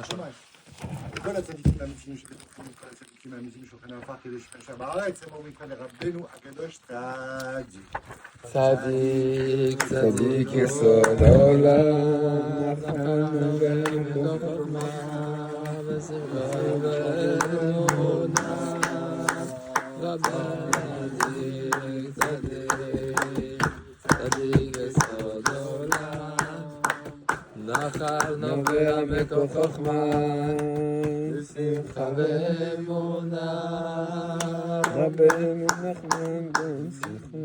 הפרשה. וכל הצדיקים האמיתיים שבתוכנו, כל הצדיקים האמיתיים שולחן העפר כדי שפרשה בארץ, הם אומרים כאן לרבנו הקדוש צדיק. צדיק, צדיק יסוד העולם, נחלנו בתוך חוכמה, בשמחה ובאמונה. צדיק, צדיק, צדיק יסוד העולם, נחל נובע מתוך חוכמה, בשמחה ואמונה. רבנו נחמן בן שמחה.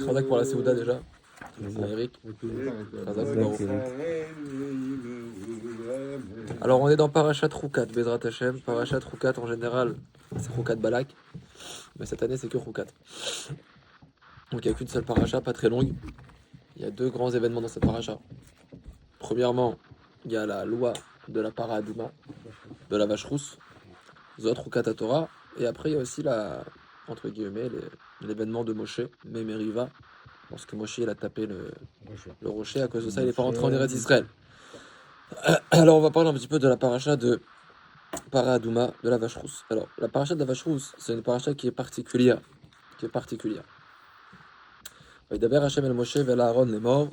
חזק pour la Séouda déjà. Eric. Khazak Baruch. Alors on est dans Parashat Choukat, Bezrat Hashem. Parashat Choukat en général, c'est Choukat Balak. Mais cette année c'est que Choukat. Donc il n'y a qu'une seule paracha, pas très longue. Il y a deux grands événements dans cette paracha. Premièrement, il y a la loi de la para Aduma, de la vache rousse, Zot Choukat Torah. Et après il y a aussi entre guillemets, l'événement de Moshe, Memeriva, lorsque Moshe il a tapé le rocher. À cause de ça, il n'est pas rentré en Eretz Israël. Alors on va parler un petit peu de la paracha de Para Aduma, de la vache rousse. Alors la paracha de la vache rousse, c'est une paracha qui est particulière. D'abord Hachem el Moshe vel Aaron les morts.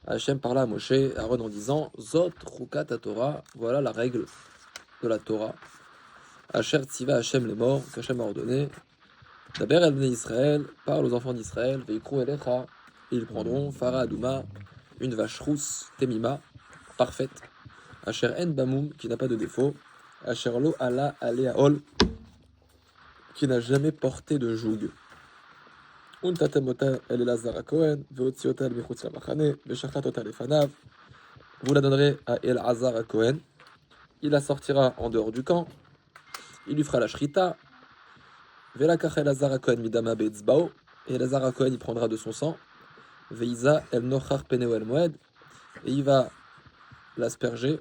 Hachem parla à Moshe, Aaron en disant Zot Choukat Torah, voilà la règle de la Torah. Asher Tziva Hachem les morts, qu'Hachem a ordonné. D'abord el Bnei Israël, parle aux enfants d'Israël, Veikru Elecha, ils prendront Fara Aduma, une vache rousse, Temima, parfaite. Asher En Bamoum, qui n'a pas de défaut. Asher Lo Ala Alea Ol, qui n'a jamais porté de joug. Untatemota el Elazar Cohen, Veotziota el Mechutz Lamachane, Veshachatota lefanav. Vous la donnerez à Elazar Cohen. Il la sortira en dehors du camp. Il lui fera la shrita. Velakach Elazar Cohen midama beetzbao. Et Elazar Cohen il prendra de son sang. Veiza el nochar peneo el moed. Et il va l'asperger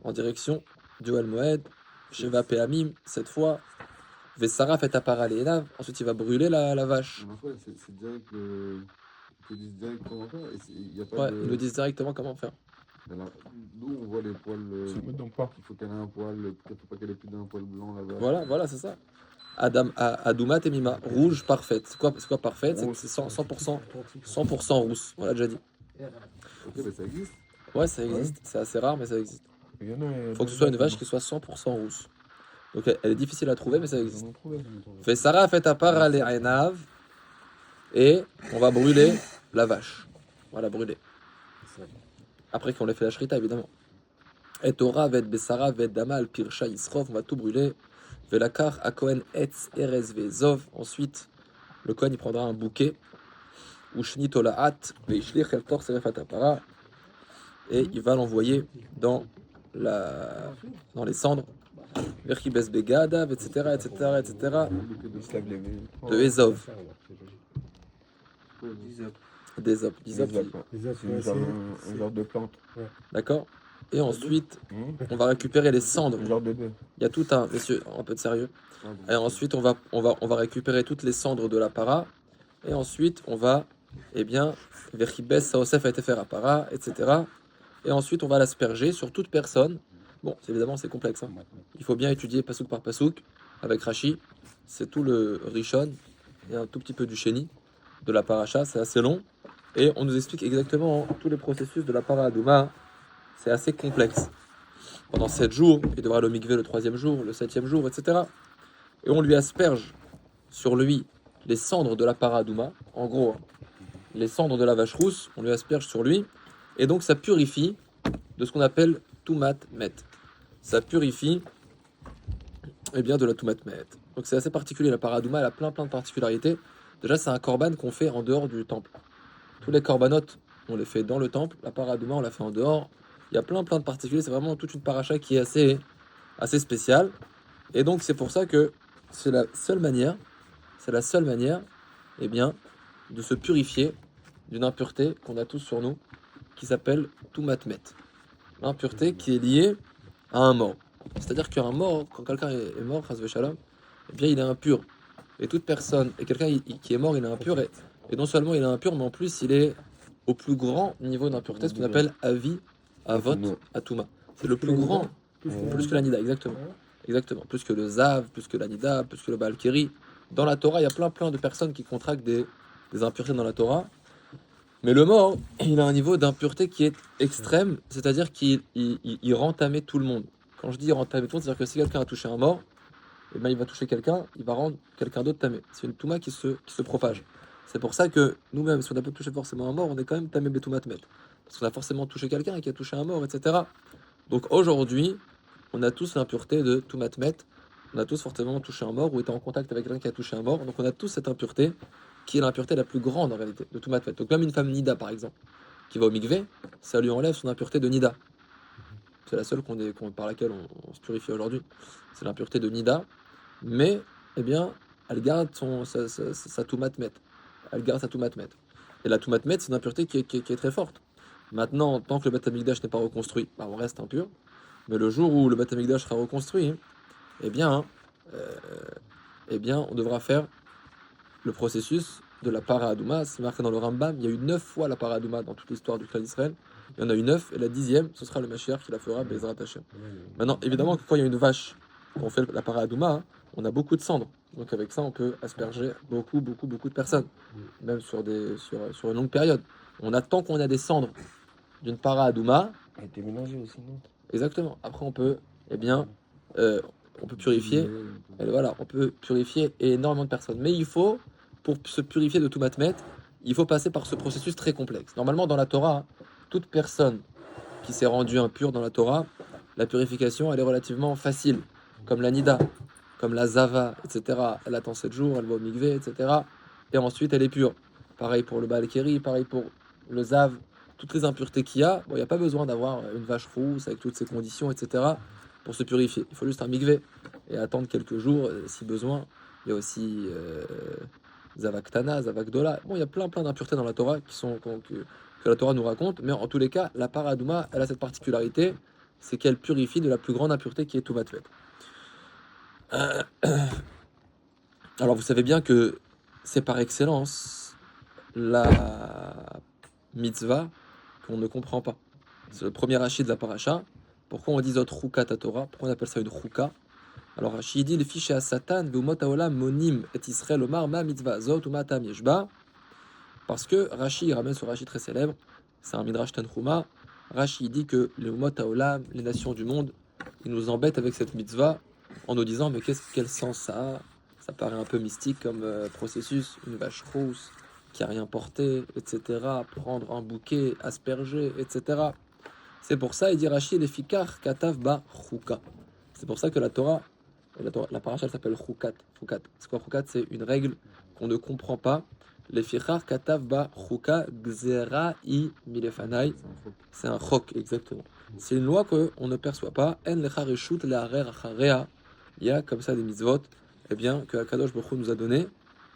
en direction du el moed. Sheva peamim, cette fois. Vesara fait apparaître les naves. Ensuite il va brûler la vache. C'est direct, ils te disent direct comment faire. Il y a pas Ouais, de... ils nous disent directement comment faire. Alors, nous on voit les poils. Il faut qu'elle ait un poil, peut-être faut pas qu'elle ait plus d'un poil blanc là-bas. Voilà, c'est ça. Aduma Temima, rouge parfaite. C'est quoi parfaite? C'est 100% rousse. On l'a déjà dit. Ok, mais ça existe. Ouais, ça existe. C'est assez rare, mais ça existe. Il faut que ce soit une vache qui soit 100% rousse. Donc elle est difficile à trouver, mais ça existe. Fait Sarah fait à part les Ainav et on va brûler la vache. On va la brûler. Après qu'on l'ait fait la shrita, évidemment. Et Torah vet Besara vet Damal Pirsha Yisrov, on va tout brûler. Velakar a Kohen Etz Erez Vezov. Ensuite, le Kohen il prendra un bouquet. Ushni Tolaat Veishlich El Tor Serefat Apara. Et il va l'envoyer dans les cendres. Verchibes Begada, etc. De Ezov. D'Ezov. C'est un genre de plante. D'accord. Et ensuite, on va récupérer les cendres. Un genre de bœuf. Il y a tout un, messieurs, un peu de sérieux. Et ensuite, on va récupérer toutes les cendres de la para. Et ensuite, on va, Verchibes Saosef a été fait à para, etc. Et ensuite, on va l'asperger sur toute personne. Bon, évidemment, c'est complexe. Hein. Il faut bien étudier pasouk par pasouk avec Rashi. C'est tout le Rishon et un tout petit peu du Sheni de la paracha. C'est assez long. Et on nous explique exactement tous les processus de la para Aduma. C'est assez complexe. Pendant 7 jours, il devra le mikvé le 3e jour, le 7e jour, etc. Et on lui asperge sur lui les cendres de la para Aduma. En gros, les cendres de la vache rousse, on lui asperge sur lui. Et donc, ça purifie de ce qu'on appelle Tumat Met. Ça purifie de la Tumat Met. Donc c'est assez particulier, la para Aduma, elle a plein de particularités. Déjà, c'est un korban qu'on fait en dehors du temple. Tous les korbanot, on les fait dans le temple. La para Aduma, on la fait en dehors. Il y a plein de particuliers. C'est vraiment toute une paracha qui est assez spéciale. Et donc c'est pour ça que c'est la seule manière de se purifier d'une impureté qu'on a tous sur nous, qui s'appelle Tumat Met. L'impureté qui est liée à un mort. C'est-à-dire qu'un mort, quand quelqu'un est mort, chas v'shalom, il est impur. Et toute personne, et quelqu'un qui est mort, il est impur, et non seulement il est impur, mais en plus il est au plus grand niveau d'impureté, ce qu'on appelle avi Avot, Atuma. C'est le plus grand, plus que la Nida, exactement. Exactement. Plus que le Zav, plus que la Nida, plus que le Baal Keri. Dans la Torah, il y a plein de personnes qui contractent des impuretés dans la Torah. Mais le mort, il a un niveau d'impureté qui est extrême, c'est-à-dire qu'il rend tamé tout le monde. Quand je dis rend tamé tout le monde, c'est-à-dire que si quelqu'un a touché un mort, eh ben, il va toucher quelqu'un, il va rendre quelqu'un d'autre tamé. C'est une touma qui se propage. C'est pour ça que nous-mêmes, si on n'a pas touché forcément un mort, on est quand même tamé betoumatmet. Parce qu'on a forcément touché quelqu'un qui a touché un mort, etc. Donc aujourd'hui, on a tous l'impureté de toumatmet. On a tous forcément touché un mort ou été en contact avec quelqu'un qui a touché un mort. Donc on a tous cette impureté qui est l'impureté la plus grande en réalité, de toumatmet. Donc même une femme nida par exemple, qui va au mikvé, ça lui enlève son impureté de nida. C'est la seule par laquelle on se purifie aujourd'hui. C'est l'impureté de nida. Mais, eh bien, elle garde sa toumatmet. Elle garde sa toumatmet. Et la toumatmet, c'est une impureté qui est très forte. Maintenant, tant que le Beth Amikdash n'est pas reconstruit, bah, on reste impur. Mais le jour où le Beth Amikdash sera reconstruit, eh bien, on devra faire le processus de la Paradouma. C'est marqué dans le Rambam. Il y a eu 9 fois la Paradouma dans toute l'histoire du clan d'Israël. Il y en a eu 9, et la 10e, ce sera le Mashiach qui la fera, Bezrat Hashem. Maintenant, évidemment, quand il y a une vache, on fait la Paradouma, on a beaucoup de cendres. Donc avec ça, on peut asperger beaucoup de personnes, même sur une longue période. Tant qu'on a des cendres d'une Paradouma. Elle a été mélangée aussi, non? Exactement. Après, on peut purifier. Et voilà, on peut purifier énormément de personnes. Mais pour se purifier de tout matmet, il faut passer par ce processus très complexe. Normalement, dans la Torah, toute personne qui s'est rendue impure dans la Torah, la purification, elle est relativement facile. Comme la Nida, comme la Zava, etc. Elle attend 7 jours, elle va au mikvé, etc. Et ensuite, elle est pure. Pareil pour le Baal Keri, pareil pour le Zav. Toutes les impuretés qu'il y a, il n'y a pas besoin d'avoir une vache rousse avec toutes ces conditions, etc. pour se purifier. Il faut juste un mikvé et attendre quelques jours si besoin. Il y a aussi Zavaktana, Zavakdola. Bon, il y a plein d'impuretés dans la Torah que la Torah nous raconte, mais en tous les cas, la Paradouma, elle a cette particularité, c'est qu'elle purifie de la plus grande impureté qui est Toumatvet. Alors vous savez bien que c'est par excellence la mitzvah qu'on ne comprend pas. C'est le premier Rashi de la paracha. Pourquoi on dit Zot Ruka Torah? Pourquoi on appelle ça une Ruka? Alors Rashi dit le fiché à Satan, Veumot Haolam Monim et Israël Omar Ma Mitzvah Zot Umatam Yeshba. Parce que Rashi ramène ce Rashi très célèbre, c'est un Midrash Tanchuma. Rashi dit que les Umot Haolam, les nations du monde, ils nous embêtent avec cette mitzvah en nous disant mais quel sens ça a? Ça paraît un peu mystique comme processus, une vache rousse qui a rien porté, etc. Prendre un bouquet, asperger, etc. C'est pour ça, il dit Rashi, les fikar katav ba chuka. C'est pour ça que la Torah, la paracha s'appelle chukat. C'est quoi chukat? C'est une règle qu'on ne comprend pas. Les fikar katav ba chuka gzera i milefanai. C'est un chok, exactement. C'est une loi qu'on ne perçoit pas. En lecha reshut leharer acharea. Il y a comme ça des mitzvot, eh bien, que Akadosh Baruch Hu nous a donné.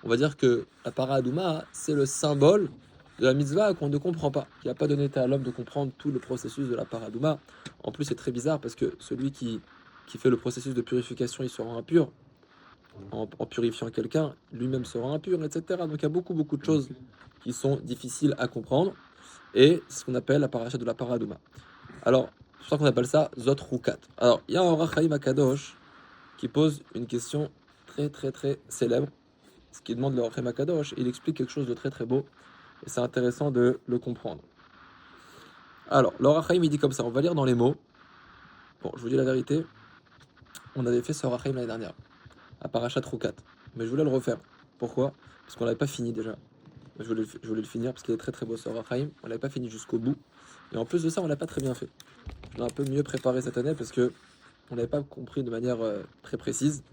On va dire que la Paradouma, c'est le symbole de la mitzvah qu'on ne comprend pas, qui n'a pas donné à l'homme de comprendre tout le processus de la Paradouma. En plus, c'est très bizarre parce que celui qui fait le processus de purification, il sera impur. En purifiant quelqu'un, lui-même sera impur, etc. Donc il y a beaucoup de choses qui sont difficiles à comprendre. Et c'est ce qu'on appelle la paracha de la Paradouma. Alors, c'est pour ça qu'on appelle ça Zot Rukat. Alors, il y a un Or HaChaim Akadosh qui pose une question très célèbre, ce qui demande le Or HaChaim Akadosh, il explique quelque chose de très beau, et c'est intéressant de le comprendre. Alors, le Or HaChaim, il dit comme ça, on va lire dans les mots. Bon, je vous dis la vérité, on avait fait ce Or HaChaim l'année dernière, à Parashat Rukat, mais je voulais le refaire. Pourquoi? Parce qu'on l'avait pas fini déjà. Je voulais le finir parce qu'il est très beau ce Or HaChaim, on l'avait pas fini jusqu'au bout, et en plus de ça, on l'a pas très bien fait. Je l'ai un peu mieux préparé cette année parce que on n'avait pas compris de manière très précise,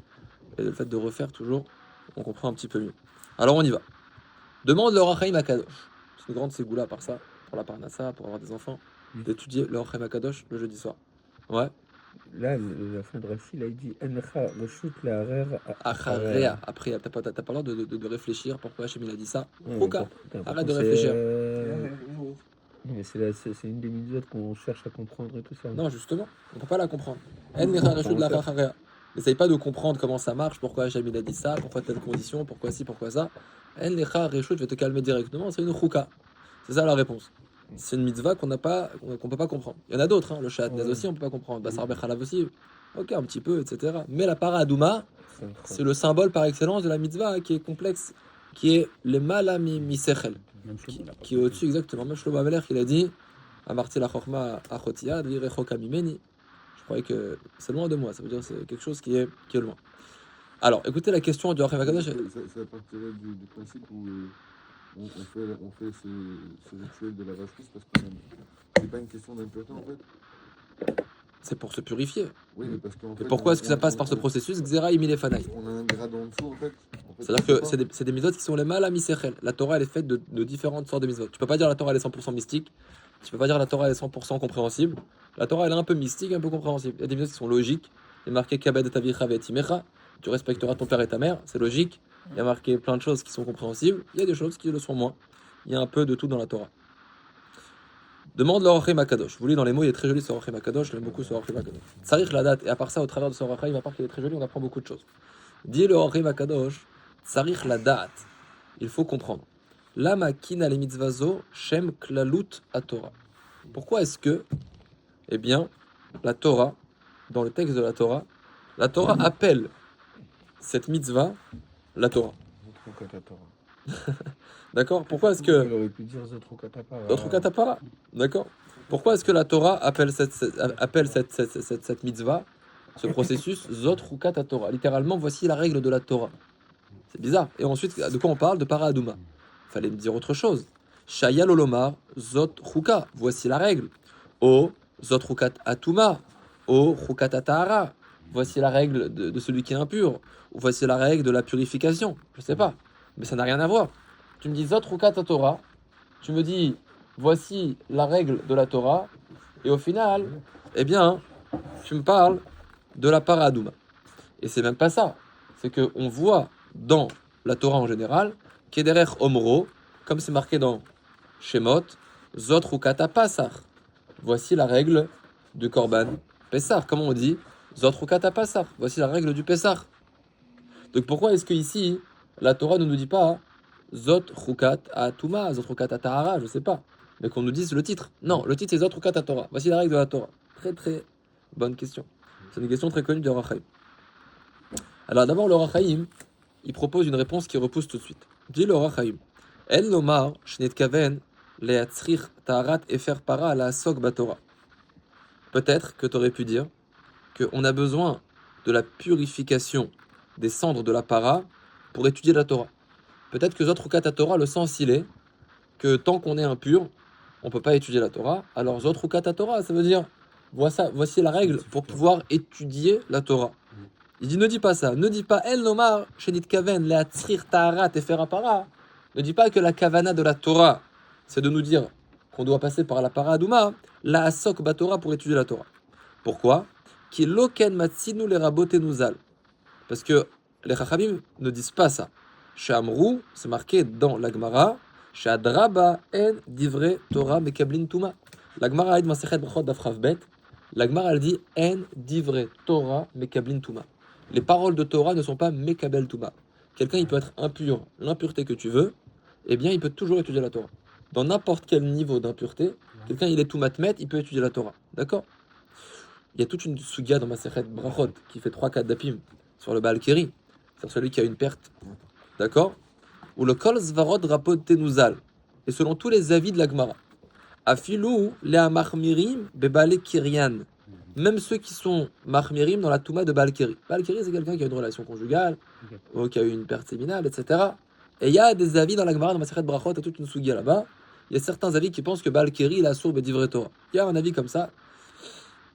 et le fait de refaire toujours, on comprend un petit peu mieux. Alors on y va. Demande le Or HaChaim à Kadosh. C'est une grande ségoula par ça, pour la parnassa, pour avoir des enfants, d'étudier le Or HaChaim à Kadosh le jeudi soir. Ouais. Là, la fin de Rashi, il dit Encha reshut leharer acharea. Après, t'as pas le droit de réfléchir pourquoi Hachem il a dit ça. Ruka, arrête de réfléchir. Mais c'est une des mitzvot qu'on cherche à comprendre et tout ça. Non, justement, on ne peut pas la comprendre. N'essaye pas de comprendre comment ça marche, pourquoi Hachem il a dit ça, pourquoi telle condition, pourquoi ci, pourquoi ça. Je vais te calmer directement, c'est une chouka. C'est ça la réponse. c'est une mitzvah qu'on peut pas comprendre. Il y en a d'autres, hein. Le Shatnez aussi, on peut pas comprendre. Basar Bechalav aussi, ok, un petit peu, etc. Mais la para Adouma, c'est le symbole par excellence de la mitzvah qui est complexe, qui est le malami misechel, qui est au-dessus exactement. Même Shlomo Ameler qui l'a dit, Amarti la chokma achotiyad, virechoka mimeni. Je croyais que c'est loin de moi, ça veut dire que c'est quelque chose qui est loin. Alors, écoutez la question du Hachem Akadosh. Ça partirait du principe où on fait ce rituel de la vacherie parce que c'est pas une question d'impureté en fait. C'est pour se purifier. Oui, mais parce qu'en fait, et pourquoi est-ce que ça passe par ce processus? Xera imilefanai. On a un grade en dessous en fait. C'est-à-dire que c'est des mitzvot qui sont les mal à misechel. La Torah elle est faite de différentes sortes de mitzvot. Tu peux pas dire la Torah elle est 100% mystique. Tu peux pas dire la Torah elle est 100% compréhensible. La Torah elle est un peu mystique, un peu compréhensible. Il y a des mitzvot qui sont logiques. Il y a marqué kabed et avicha ve'et imecha. Tu respecteras ton père et ta mère, c'est logique. Il y a marqué plein de choses qui sont compréhensibles. Il y a des choses qui le sont moins. Il y a un peu de tout dans la Torah. Demande l'Orachem Akadosh. Vous lisez dans les mots, il est très joli ce Orachem Akadosh. J'aime beaucoup ce Orachem Akadosh. Tsarich la date. Et à part ça, au travers de ce Orachem, à part qu'il est très joli, on apprend beaucoup de choses. Dit le Orachem Akadosh. Tsarich la date. Il faut comprendre. Lama kina le mitzvazo shem klalut à Torah. Pourquoi est-ce que, eh bien, la Torah, dans le texte de la Torah appelle cette mitzvah la Torah. D'accord. Pourquoi est-ce que... Il aurait pu dire Zotrukatapara. Zotrukatapara. D'accord. Pourquoi est-ce que la Torah appelle cette mitzvah, ce processus, Zotrukatatora? Littéralement, voici la règle de la Torah. C'est bizarre. Et ensuite, de quoi on parle? De para Adouma. Fallait me dire autre chose. Shaya lolomar, Zotruka. Voici la règle. O Zotrukat atuma. O Rukatatara. Voici la règle de celui qui est impur. Ou voici la règle de la purification. Je sais pas. Mais ça n'a rien à voir. Tu me dis Zotrukatatora. Tu me dis voici la règle de la Torah. Et au final, eh bien, tu me parles de la para Adouma. Et c'est même pas ça. C'est qu'on voit dans la Torah en général, Kederech Omro, comme c'est marqué dans Shemot, Zotrukata Pasach. Voici la règle du Korban Pessah. Comment on dit? Zotrukata Pasach. Voici la règle du Pessah. Donc pourquoi est-ce que ici la Torah ne nous dit pas Zotrukat Atuma, Zotrukat Atahara, je sais pas, mais qu'on nous dise le titre? Non, le titre c'est Zotrukat Torah. Voici la règle de la Torah. Très très bonne question. C'est une question très connue du Orachaim. Alors d'abord le Orachaim, il propose une réponse qui repousse tout de suite. Dit le Orachaim, El Lomar Shnet Kaven Leatzrich Taharat Efer Para la Sok Batora. Peut-être que tu aurais pu dire qu'on a besoin de la purification des cendres de la para pour étudier la Torah. Peut-être que Zotrukat Torah, le sens il est que tant qu'on est impur, on ne peut pas étudier la Torah. Alors Zotrukat Torah, ça veut dire voici la règle pour pouvoir étudier la Torah. Il dit ne dis pas ça, ne dis pas El Nomar Shenit Kaven Leatzrir Taharat Efer Para. Ne dis pas que la kavana de la Torah, c'est de nous dire qu'on doit passer par la para Adouma, la Asok Batora pour étudier la Torah. Pourquoi? Qui loken matzinu le rabotenuzal. Parce que les Chachamim ne disent pas ça. Chez Amrou, c'est marqué dans la Gemara, chez Adraba en divrei Torah mekablin tuma. La Gemara a dit Masechet Brachot d'Afrav Bet. La Gemara elle dit en divrei Torah mekablin tuma. Les paroles de Torah ne sont pas mekabel tuma. Quelqu'un il peut être impur, l'impureté que tu veux, eh bien il peut toujours étudier la Torah. Dans n'importe quel niveau d'impureté, quelqu'un il est tout matmet, il peut étudier la Torah. D'accord? Il y a toute une sugia dans Masechet Brachot qui fait 3-4 dapim sur le Baal Keri, c'est celui qui a une perte. D'accord? Ou le kol zvarod rapod tenuzal. Et selon tous les avis de la Gemara, afilou lea machmirim bebale kirian. Même ceux qui sont machmirim dans la touma de Baal Keri. Baal Keri, c'est quelqu'un qui a une relation conjugale, ou qui a eu une perte séminale, etc. Et il y a des avis dans la Gemara, dans Masechet Brachot, il y a toute une sugia là-bas. Il y a certains avis qui pensent que Baal Keri, il a sourd bedivrei Torah. Il y a un avis comme ça.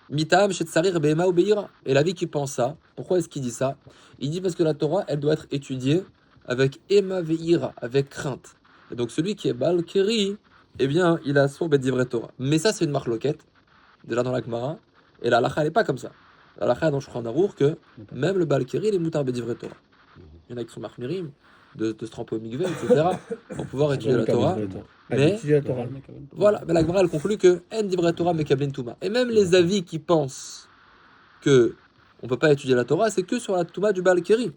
Mitam shetzarir be'ema ou be'ira. Et l'avis qui pense ça, pourquoi est-ce qu'il dit ça? Il dit parce que la Torah, elle doit être étudiée avec ema ve'ira, avec crainte. Et donc celui qui est Baal Keri, eh bien, il a sourd bedivrei Torah. Mais ça, c'est une marloquette, déjà dans la Gemara. Et la halakha, elle n'est pas comme ça. La halakha dans Shulchan Aruch que même le Baal Keri, il est moutar bedivrei Torah. Il y en a qui sont machmirim, de se tremper au mikveh, etc., pour pouvoir étudier la Torah. Mais voilà, mais la Gemara elle conclut que en divrei Torah mekablin tuma. Et même les avis qui pensent que on peut pas étudier la Torah, c'est que sur la Touma du Baal Keri.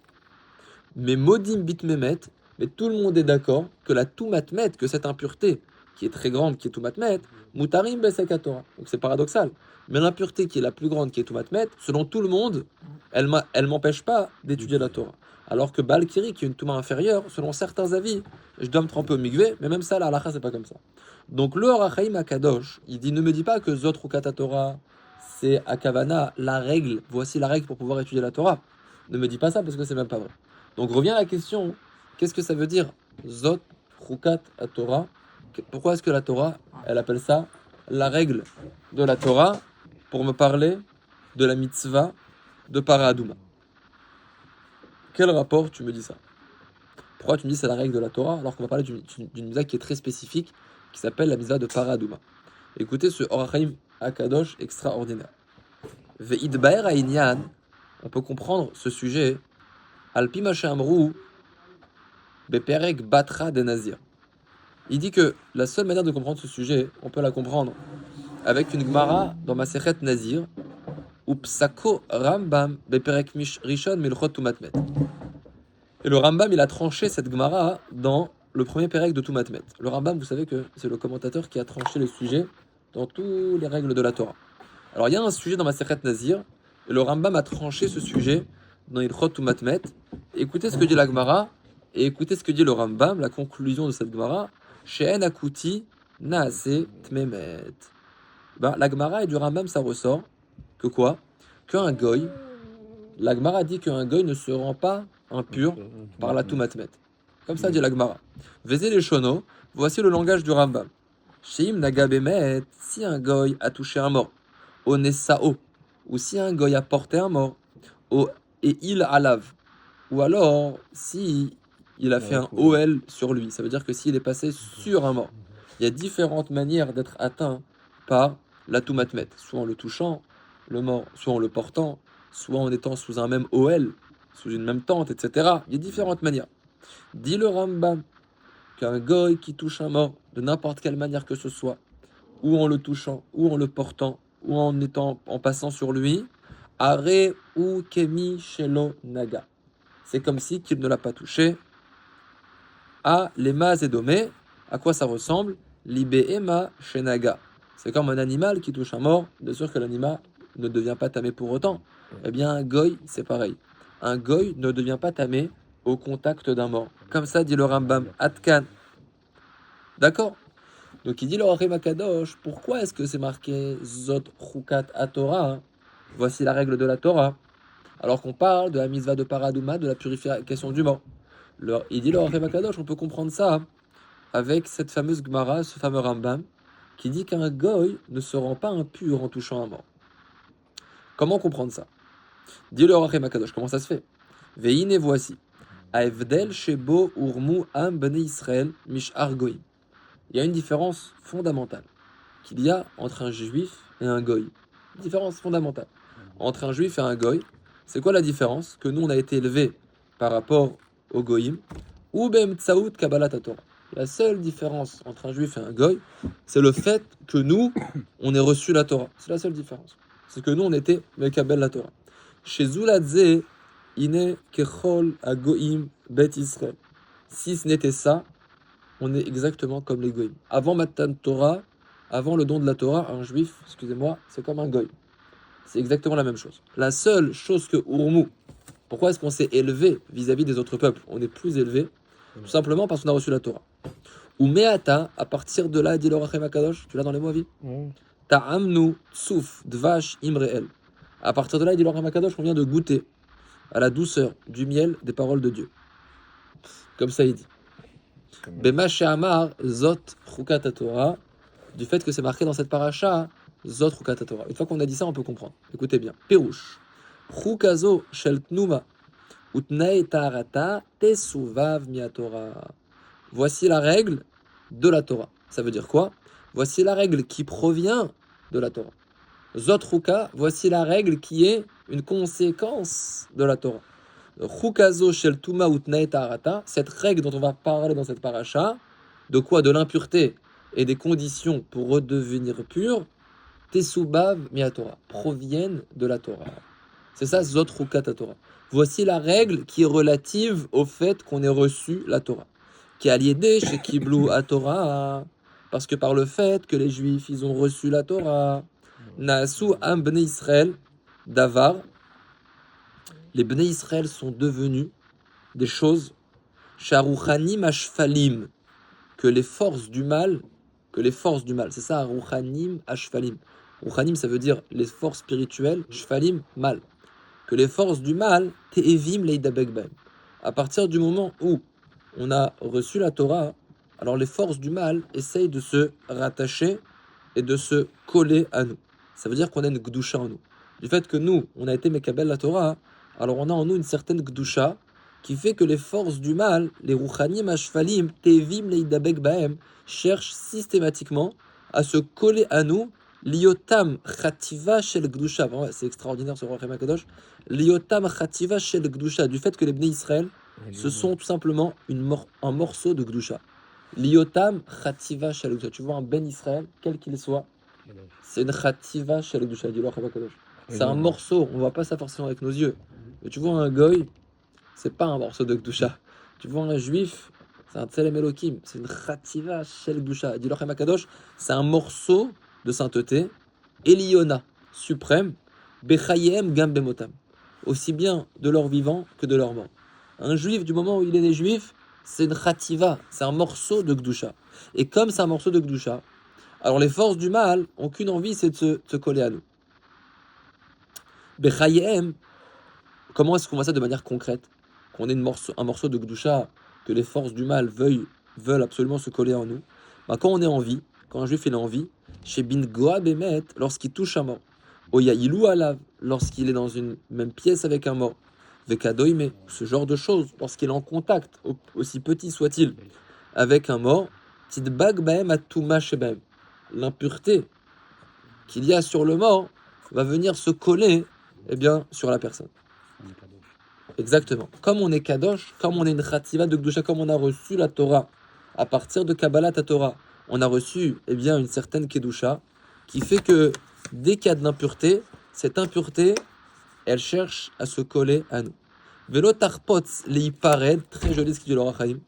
Mais modim bit memet, mais tout le monde est d'accord que la Toumat met, que cette impureté qui est très grande, qui est Toumatmet, Mutarim Besek Torah. Donc c'est paradoxal. Mais l'impureté qui est la plus grande, qui est Toumatmet, selon tout le monde, elle m'empêche pas d'étudier la Torah. Alors que Balkiri, qui est une Touma inférieure, selon certains avis, je dois me tremper au migvé, mais même ça, la halakha, c'est pas comme ça. Donc le Orachaim Akadosh, il dit, ne me dis pas que Zot Rukata Torah, c'est Akavana, la règle, voici la règle pour pouvoir étudier la Torah. Ne me dis pas ça parce que c'est même pas vrai. Donc revient à la question, qu'est-ce que ça veut dire Zot Rukat Torah? Pourquoi est-ce que la Torah, elle appelle ça la règle de la Torah pour me parler de la mitzvah de Paradouma? Quel rapport tu me dis ça? Pourquoi tu me dis c'est la règle de la Torah alors qu'on va parler d'une mitzvah qui est très spécifique qui s'appelle la mitzvah de Paradouma? Écoutez ce Orachaim Akadosh extraordinaire. Ve'id Ba'er Ha'inyan, on peut comprendre ce sujet Al-Pi Ma She'amru Beperek Batra de Nazir. Il dit que la seule manière de comprendre ce sujet, on peut la comprendre avec une Gemara dans Masechet Nazir ou Psako Rambam Beperek Rishon Milchot Tumatmet. Et le Rambam, il a tranché cette Gemara dans le premier Perek de Tumatmet. Le Rambam, vous savez que c'est le commentateur qui a tranché le sujet dans toutes les règles de la Torah. Alors il y a un sujet dans Masechet Nazir, et le Rambam a tranché ce sujet dans Ilchot Tumatmet. Écoutez ce que dit la Gemara, et écoutez ce que dit le Rambam, la conclusion de cette Gemara. She'en akuti naase tmemet. La Gemara et du Rambam, ça ressort que quoi? Qu'un goy, la Gemara dit qu'un goy ne se rend pas impur par la Tumatmet. Comme ça dit la Gemara. Vezé les shono, voici le langage du Rambam. Sheim nagabemet, si un goy a touché un mort, au nesao, ou si un goy a porté un mort, et il alav, ou alors si il a fait un OL sur lui, ça veut dire que s'il est passé sur un mort. Il y a différentes manières d'être atteint par la Tumatmet, soit en le touchant, le mort, soit en le portant, soit en étant sous un même OL, sous une même tente, etc. Il y a différentes manières. Dit le Rambam qu'un goy qui touche un mort de n'importe quelle manière que ce soit, ou en le touchant, ou en le portant, ou en passant sur lui, are ou kemi shelo naga. C'est comme si qu'il ne l'a pas touché. A lema zedome, à quoi ça ressemble? Libe ema shenaga. C'est comme un animal qui touche un mort, bien sûr que l'animal ne devient pas tamé pour autant. Eh bien, un goy, c'est pareil. Un goy ne devient pas tamé au contact d'un mort. Comme ça dit le Rambam, Atkan. D'accord? Donc il dit le Orachaim Akadosh, pourquoi est-ce que c'est marqué Zot Chukat Torah? Voici la règle de la Torah. Alors qu'on parle de la mitzvah de Paradouma, de la purification du mort. Il dit le Orachaim Akadosh, on peut comprendre ça avec cette fameuse Gemara, ce fameux Rambam, qui dit qu'un goy ne se rend pas impur en touchant un mort. Comment comprendre ça? Dit le Orachaim Akadosh, comment ça se fait? Veine voici. Aevdel shebo urmu am bnei Israël mishar goyim. Il y a une différence fondamentale qu'il y a entre un juif et un goy. Une différence fondamentale. Entre un juif et un goy, c'est quoi la différence? Que nous, on a été élevés par rapport au goyim, ou b'emtsaout kabbalat Torah. La seule différence entre un juif et un goy, c'est le fait que nous, on ait reçu la Torah. C'est la seule différence. C'est que nous, on était mekabel la Torah. Chez Zuladze, ine kechol agoim bet Israël. Si ce n'était ça, on est exactement comme les goyim. Avant Matan Torah, avant le don de la Torah, un juif, excusez-moi, c'est comme un goy. C'est exactement la même chose. La seule chose que Urmu, pourquoi est-ce qu'on s'est élevé vis-à-vis des autres peuples? On est plus élevé, tout simplement parce qu'on a reçu la Torah. Ou Meata, à partir de là, dit le Orachaim Akadosh, tu l'as dans les mots à vie? Ta'amnu tsuf dvash imreel. À partir de là, dit le Orachaim Akadosh, on vient de goûter à la douceur du miel des paroles de Dieu. Comme ça, il dit. Bema she'amar zot chukat Torah, du fait que c'est marqué dans cette paracha, zot chukat Torah. Une fois qu'on a dit ça, on peut comprendre. Écoutez bien. Perush. Chukazo shel tnuma utnei ta'arata tesuvav miatorah. Voici la règle de la Torah. Ça veut dire quoi? Voici la règle qui provient de la Torah. Zot chuka, voici la règle qui est une conséquence de la Torah. Chukazo shel tuma utnei ta'arata, cette règle dont on va parler dans cette paracha, de quoi? De l'impureté et des conditions pour redevenir pur, tesubav miatorah, proviennent de la Torah. C'est ça, zot chukat Torah. Voici la règle qui est relative au fait qu'on ait reçu la Torah. Qui a lié chez Kiblu à Torah, Parce que par le fait que les Juifs, ils ont reçu la Torah, Naasu Am Bnei Israël, Davar, les Bnei Israël sont devenus des choses, Sharuchanim Ashfalim, que les forces du mal, c'est ça, Ruchanim Ashfalim. Ruchanim, ça veut dire les forces spirituelles, Shfalim, mal. Que les forces du mal, Te'evim Leidabek Bahem. À partir du moment où on a reçu la Torah, alors les forces du mal essayent de se rattacher et de se coller à nous. Ça veut dire qu'on a une Gdusha en nous. Du fait que nous, on a été Mekabel la Torah, alors on a en nous une certaine Gdusha qui fait que les forces du mal, les Ruchanim Ashfalim, Tevim Leidabek Bahem, cherchent systématiquement à se coller à nous. Liotam Chativa Shel Gdusha. C'est extraordinaire ce roi Kadosh. Liotam Chativa Shel Gdusha. Du fait que les Bnei Israël, ce sont tout simplement un morceau de Gdusha. Liotam Chativa Shel Gdusha. Tu vois un Ben Israël, quel qu'il soit, c'est une Chativa Shel Gdusha. Dis-le Kadosh. C'est un morceau, on ne voit pas ça forcément avec nos yeux. Mais tu vois un goy, c'est pas un morceau de Gdusha. Tu vois un juif, c'est un Tselem Elohim, c'est une Chativa Shel Gdusha. Dis-le Kadosh, c'est un morceau de sainteté, Eliona, suprême, Bechayem Gam Bemotam, aussi bien de leur vivant que de leur mort. Un juif, du moment où il est né juif, c'est une Chativa, c'est un morceau de Gdusha. Et comme c'est un morceau de Gdusha, alors les forces du mal n'ont qu'une envie, c'est de se coller à nous. Bechayem, comment est-ce qu'on voit ça de manière concrète? Qu'on ait un morceau de Gdusha, que les forces du mal veulent absolument se coller en nous. Bah, quand on est en vie, quand un juif il est en vie, chez Bin Goa Bemet, lorsqu'il touche un mort, Oya Ilou Alav, lorsqu'il est dans une même pièce avec un mort, Vekadoime, ce genre de choses, lorsqu'il est en contact, aussi petit soit-il, avec un mort, Tidbag Baem Atuma Shebem, l'impureté qu'il y a sur le mort va venir se coller sur la personne. Exactement. Comme on est Kadosh, comme on est une Chativa de Gdusha, comme on a reçu la Torah, à partir de Kabbalat Torah, on a reçu une certaine Kedusha qui fait que dès qu'il y a de l'impureté, cette impureté, elle cherche à se coller à nous. Velo tarpotz leipared, très joli ce qu'il dit le Rachaim.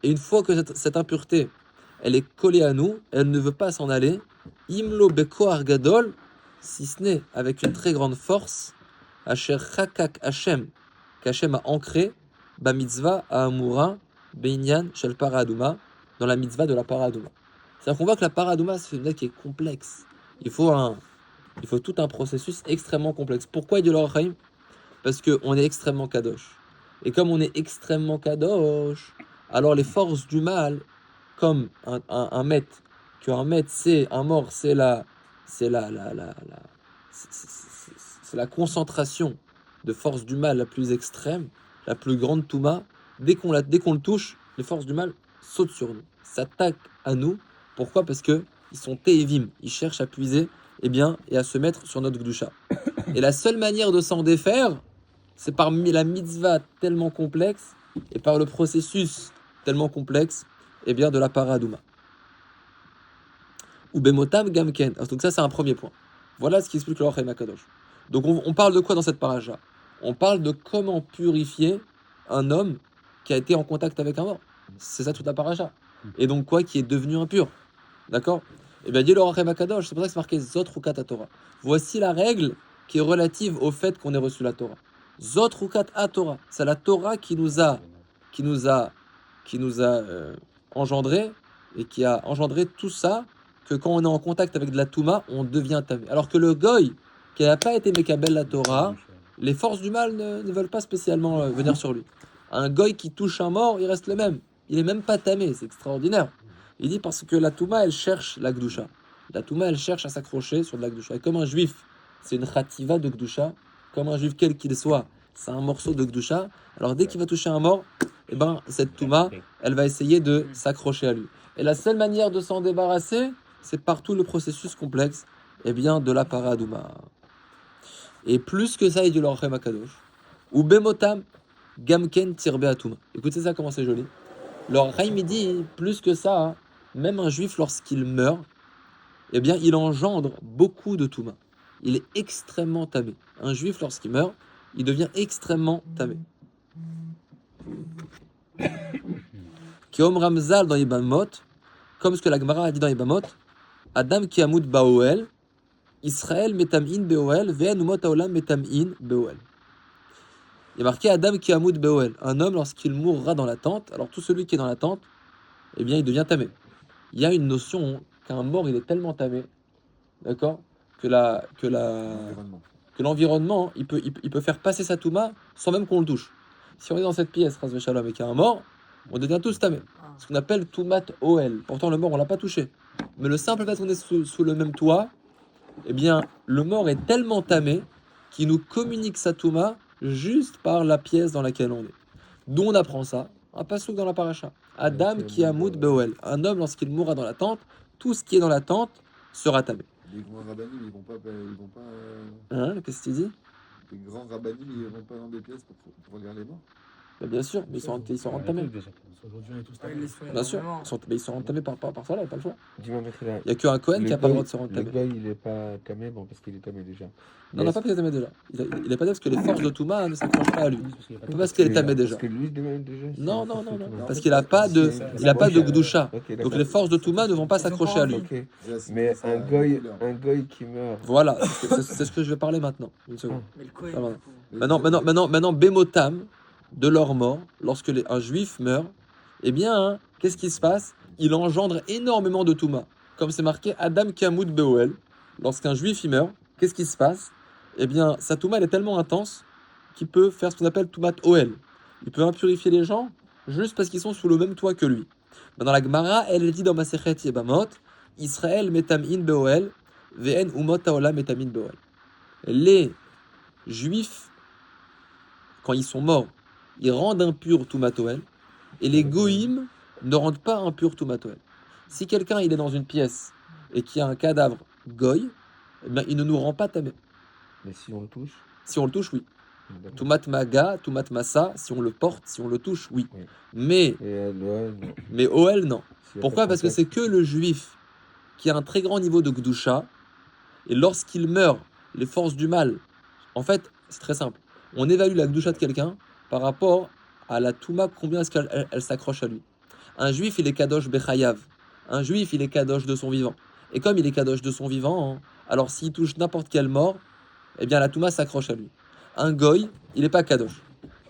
Et une fois que cette impureté, elle est collée à nous, elle ne veut pas s'en aller. Imlo beko argadol, si ce n'est avec une très grande force, asher chakak Hashem, qu'Hachem a ancré, ba mitzvah à Amura, beinyan shel paradouma, dans la mitzvah de la paradouma. C'est-à-dire qu'on voit que la paradouma, c'est une mitzvah qui est complexe. Il faut tout un processus extrêmement complexe. Pourquoi il dit le Rachaim? Parce qu'on est extrêmement kadosh. Et comme on est extrêmement kadosh, alors les forces du mal, comme un maître, qu'un maître c'est un mort, c'est la concentration de force du mal la plus extrême, la plus grande touma. Dès qu'on le touche, les forces du mal sautent sur nous, s'attaquent à nous. Pourquoi? Parce que ils sont te'evim, ils cherchent à puiser et à se mettre sur notre gdusha. Et la seule manière de s'en défaire, c'est par la mitzvah tellement complexe et par le processus tellement complexe de la paradouma. Ou bemotam gamken. Donc ça, c'est un premier point. Voilà ce qui explique le Rachaim HaKadosh. Donc on parle de quoi dans cette paracha? On parle de comment purifier un homme qui a été en contact avec un mort. C'est ça toute la paracha. Et donc quoi? Qui est devenu impur. D'accord? Et bien dit le Rachaim HaKadosh, c'est pour ça que c'est marqué Zot Rukat HaTorah. Voici la règle qui est relative au fait qu'on ait reçu la Torah. Zot Rukat HaTorah. C'est la Torah qui nous a engendré et qui a engendré tout ça, que quand on est en contact avec de la Touma, on devient tamé. Alors que le goy, qui n'a pas été Mekabel la Torah, les forces du mal ne veulent pas spécialement venir sur lui. Un goy qui touche un mort, il reste le même. Il n'est même pas tamé, c'est extraordinaire. Il dit parce que la Touma, elle cherche la Gdusha. La Touma, elle cherche à s'accrocher sur de la Gdusha. Et comme un juif, c'est une Chativa de Gdusha, comme un juif quel qu'il soit, c'est un morceau de Gdusha, alors dès qu'il va toucher un mort, cette Touma, elle va essayer de s'accrocher à lui. Et la seule manière de s'en débarrasser, c'est par tout le processus complexe de la paradouma. Et plus que ça, il dit le Rachaim HaKadosh. Ou bemotam gamken tirbe atuma. Écoutez ça, comment c'est joli. Le Rachaim, il dit, plus que ça, même un juif, lorsqu'il meurt, il engendre beaucoup de touma. Il est extrêmement tamé. Un juif, lorsqu'il meurt, il devient extrêmement tamé. Kiom Ramzal dans Ibn Mot, comme ce que la Gemara a dit dans Ibamot, Adam ki amud baoel, Israël metam'in beoel, ve'en umot haolam metam'in beoel. Il est marqué Adam ki amud beoel, un homme lorsqu'il mourra dans la tente, alors tout celui qui est dans la tente, eh bien il devient tamé. Il y a une notion qu'un mort il est tellement tamé, d'accord, que L'environnement. l'environnement il peut faire passer sa touma sans même qu'on le touche. Si on est dans cette pièce, Ras Shalom, et qu'il y a un mort, on devient tous tamé. Ce qu'on appelle toumat oel. Pourtant le mort on l'a pas touché. Mais le simple fait qu'on est sous le même toit, eh bien le mort est tellement tamé qu'il nous communique sa touma juste par la pièce dans laquelle on est. D'où on apprend ça? Un passouk dans la paracha. Adam ki amud beoel. Un homme lorsqu'il mourra dans la tente, tout ce qui est dans la tente sera tamé. Les grands rabbinim, ils vont pas, Hein, qu'est-ce que tu dis? les grands rabbinim, ils vont pas dans des pièces pour regarder les morts. Bah, bien sûr, mais ils sont entamés. Aujourd'hui, on est tous Ouais, ils les font Bien sûr, énormément. ils sont entamés par ça là, pas le choix. Dis-moi, maître, là, Il n'y a qu'un Cohen qui n'a pas le droit de se le rentamer. gars, il est pas tamé, bon, parce qu'il est tamé déjà. Non, non, pas parce qu'il est tamé déjà. Il n'est pas dit parce que les forces de Touma ne s'accrochent pas à lui. Pas parce qu'il est tamé déjà. Parce que lui, déjà. Non, non, non, non. Non, Parce qu'il n'a pas de, il a pas de Gdusha. Ok, Donc d'accord. les forces de Touma ne vont pas s'accrocher à lui. Ok. Déjà, c'est Mais ça, un couleur. goy qui meurt. Voilà, c'est ce que je vais parler maintenant. Une seconde. Mais le Kohen, Ça va. du coup. Maintenant, Bémotam, de leur mort, lorsque un juif meurt, eh bien, hein, qu'est-ce qui se passe? Il engendre énormément de Touma. Comme c'est marqué Adam Kamud Beoel, lorsqu'un juif il meurt, qu'est-ce qui se passe? Eh bien, sa Touma elle est tellement intense qu'il peut faire ce qu'on appelle Toumat Oel. Il peut impurifier les gens juste parce qu'ils sont sous le même toit que lui. Maintenant, la Gemara, elle dit dans Masechet Yebamot, Israël metam'in beoel, ve'en umot haolam metam'in beoel. Les juifs, quand ils sont morts, ils rendent impur Toumat Oel, et les goïms ne rendent pas impur Toumat Oel. Si quelqu'un il est dans une pièce et qu'il y a un cadavre goy, eh bien, il ne nous rend pas tamé. Mais si on le touche. Si on le touche, oui. d'accord. Toumat maga, toumat massa, si on le porte, si on le touche, oui. Oui. Mais, Et l'OL, non. mais Oel, non. S'il y a Pourquoi? pas de Parce que c'est contact. que le juif qui a un très grand niveau de Gdusha, et lorsqu'il meurt, les forces du mal, en fait, c'est très simple. On évalue la Gdusha de quelqu'un par rapport à la Touma, combien est-ce qu'elle s'accroche à lui. Un juif, il est Kadosh Bechayav. Un juif, il est Kadosh de son vivant. Et comme il est Kadosh de son vivant, hein, alors s'il touche n'importe quelle mort, eh bien la Touma s'accroche à lui. Un goy, il n'est pas Kadosh.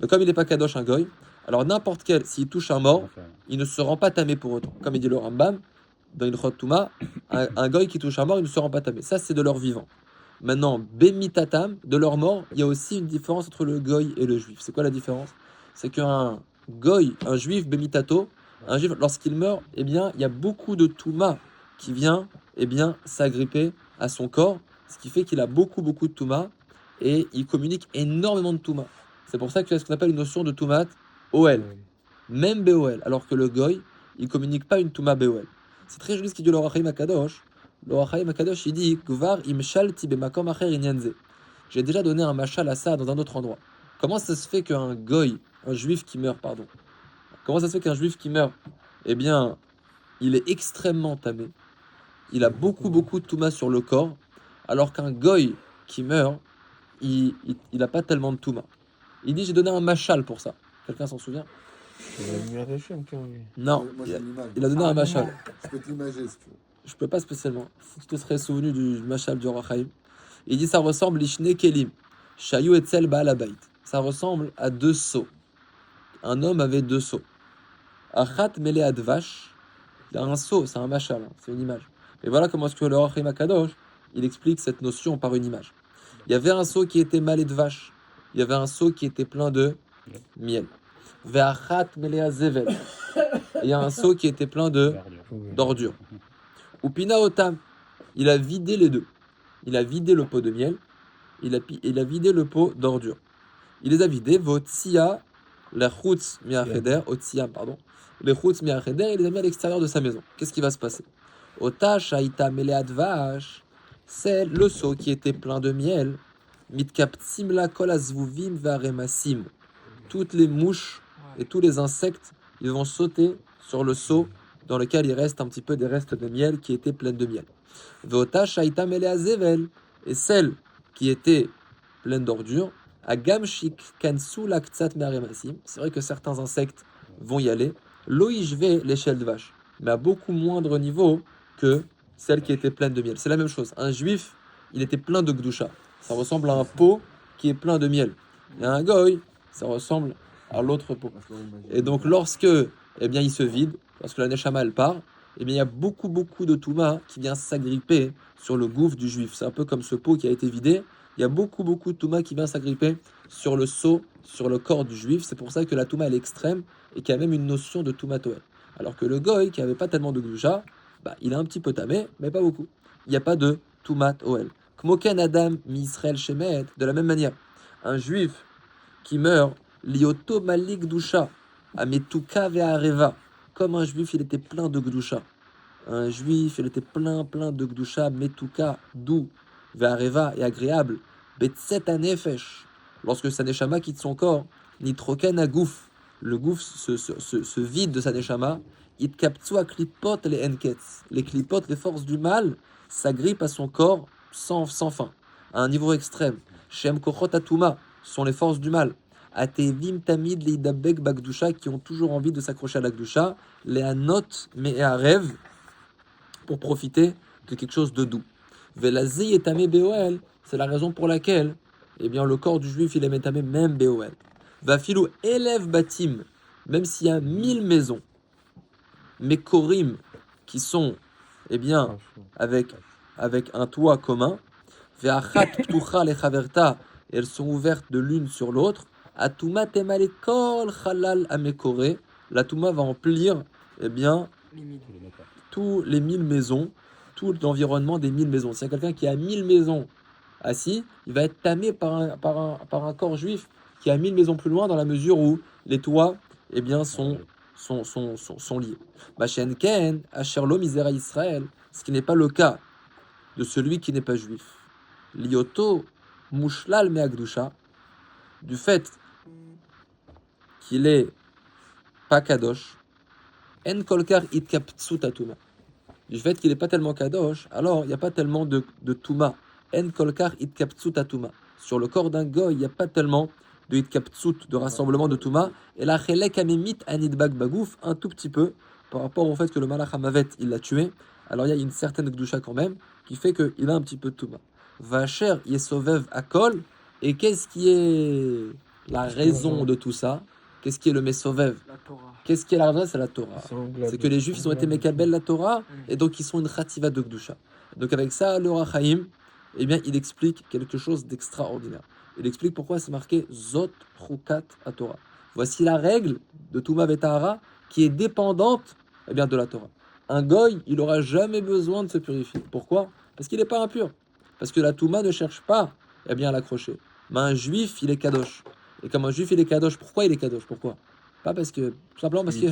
Mais comme il n'est pas Kadosh, un goy, alors n'importe quel, s'il touche un mort, il ne se rend pas tamé pour autant. Comme il dit le Rambam, dans Ilchot Touma, un goy qui touche un mort, il ne se rend pas tamé. Ça, c'est de leur vivant. Maintenant, Bemitatam, de leur mort, il y a aussi une différence entre le goy et le juif. C'est quoi la différence? C'est qu'un goy, un juif Bemitato, un juif, lorsqu'il meurt, eh bien, il y a beaucoup de Touma qui vient, eh bien, s'agripper à son corps, ce qui fait qu'il a beaucoup de Touma et il communique énormément de Touma. C'est pour ça qu'il y a ce qu'on appelle une notion de Toumat OL, même BOL, alors que le goy, il communique pas une Touma BOL. C'est très joli ce qu'il dit le Rachaim Akadosh. Le Rachaim Akadosh, il dit Gvar imshal tibemakom acher inyanze. J'ai déjà donné un machal à ça dans un autre endroit. Comment ça se fait qu'un goy, un juif qui meurt, pardon, comment ça se fait qu'un juif qui meurt, eh bien, il est extrêmement tamé, il a beaucoup de Touma sur le corps, alors qu'un goy qui meurt, il n'a pas tellement de Touma. Il dit j'ai donné un machal pour ça. Quelqu'un s'en souvient? C'est la lumière de Hachem qui a envie. Non, Moi, j'ai une image. il a donné un machal. Je peux t'imager si tu veux. Je peux pas spécialement. Si tu te serais souvenu du machal du Rachaim. Il dit ça ressemble l'ishne kelim, shayu etzel baal habayit. Ça ressemble à deux seaux. Un homme avait deux seaux. Achat mele advash. Il a un seau, c'est un machal, hein, c'est une image. Et voilà comment est-ce que le Rachaim Akadosh, il explique cette notion par une image. Il y avait un seau qui était malé de vache. Il y avait un seau qui était plein de miel. Ve'achat mele azevel. Il y a un seau qui était plein de d'ordures. Upina otam, il a vidé les deux. Il a vidé le pot de miel, il a vidé le pot d'ordures. Il les a vidés, votsia, les chutz miacheder, otsia, pardon, les chutz miacheder, il les a mis à l'extérieur de sa maison. Qu'est-ce qui va se passer? Ota shaita meleat vash, c'est le seau qui était plein de miel. Mitkaptsim la kol azvuvim varemasim. Toutes les mouches et tous les insectes, ils vont sauter sur le seau dans lequel il reste un petit peu des restes de miel qui étaient pleines de miel. Veota shaita melea zevel, et celle qui était pleine d'ordures, agam shik kansu laktsat me'aremasim. C'est vrai que certains insectes vont y aller. Loishve l'échelle de vache. mais à beaucoup moindre niveau que celle qui était pleine de miel. C'est la même chose. Un juif, il était plein de gdusha. Ça ressemble à un pot qui est plein de miel. Et un goy, ça ressemble à l'autre pot. Et donc, lorsque il se vide, lorsque la neshama elle part, il y a beaucoup de touma qui vient s'agripper sur le gouffre du juif. C'est un peu comme ce pot qui a été vidé. Il y a beaucoup de touma qui vient s'agripper sur le seau, sur le corps du juif. C'est pour ça que la touma elle est extrême et qu'il y a même une notion de touma toel. Alors que le goy, qui n'avait pas tellement de gdusha, il a un petit peu tamé, mais pas beaucoup. Il n'y a pas de touma toel. Kmoken Adam mi Israël shemet, de la même manière. Un juif qui meurt, lioto malik gdusha, ametuka ve'areva. Comme un juif, il était plein de gdusha. Un juif, il était plein de gdusha, metuka, doux, ve'areva et agréable. Betset anefesh. Lorsque sa neshama quitte son corps, nitroken agouf. Le gouffre se vide de sa neshama. Itkaptsu aklipot les enketz. Les klipot, les forces du mal, s'agrippent à son corps sans fin, à un niveau extrême. Shem kochot atuma sont les forces du mal. Atevim tamid leidabek bagdusha qui ont toujours envie de s'accrocher à la gdusha. Les anot me'arev pour profiter de quelque chose de doux. Velazé etame beoel, c'est la raison pour laquelle le corps du juif il est métamé même beoel. Vafilou élève batim, même s'il y a 1000 maisons, mekorim qui sont avec un toit commun, ve'achat ptucha lechaverta, elles sont ouvertes de l'une sur l'autre. Atuma temale kol chalal amekore, la touma va emplir tous les 1000 maisons, tout l'environnement des 1000 maisons. S'il y a quelqu'un qui a 1000 maisons assis, il va être tamé par un corps juif qui a 1000 maisons plus loin, dans la mesure où les toits sont liés. Bashenken, Asherlo Misera Israël, ce qui n'est pas le cas de celui qui n'est pas juif. Lioto Mushlal Meagdusha, du fait qu'il est pas kadosh, En Kolkar Itkaptsu Tatuma. Du fait qu'il n'est pas tellement kadosh, alors il n'y a pas tellement de touma. En Kolkar Itkaptsu Tatuma. Sur le corps d'un goy, il n'y a pas tellement de Itkaptsut, de rassemblement de touma. Et la Chelek Amemit Anidbag Bagouf, un tout petit peu, par rapport au fait que le Malach Hamavet, il l'a tué. Alors il y a une certaine gdusha quand même, qui fait qu'il a un petit peu de touma. Vacher Yesovev Akol, et qu'est-ce qui est la raison de tout ça? Qu'est-ce qui est le Mesovev? La Torah. Qu'est-ce qui est la raison? C'est la Torah. C'est que les Juifs ils ont été Mekabel la Torah, et donc ils sont une Khativa de Gdusha. Donc avec ça, le Rachaim, il explique quelque chose d'extraordinaire. Il explique pourquoi c'est marqué Zot Chukat à Torah. Voici la règle de Touma Vetahara qui est dépendante de la Torah. Un goy, il n'aura jamais besoin de se purifier. Pourquoi? Parce qu'il n'est pas impur. Parce que la Touma ne cherche pas à l'accrocher. Mais un juif, il est kadosh. Et comme un juif, il est kadosh, pourquoi il est kadosh? Pourquoi? Pas parce que, tout simplement parce que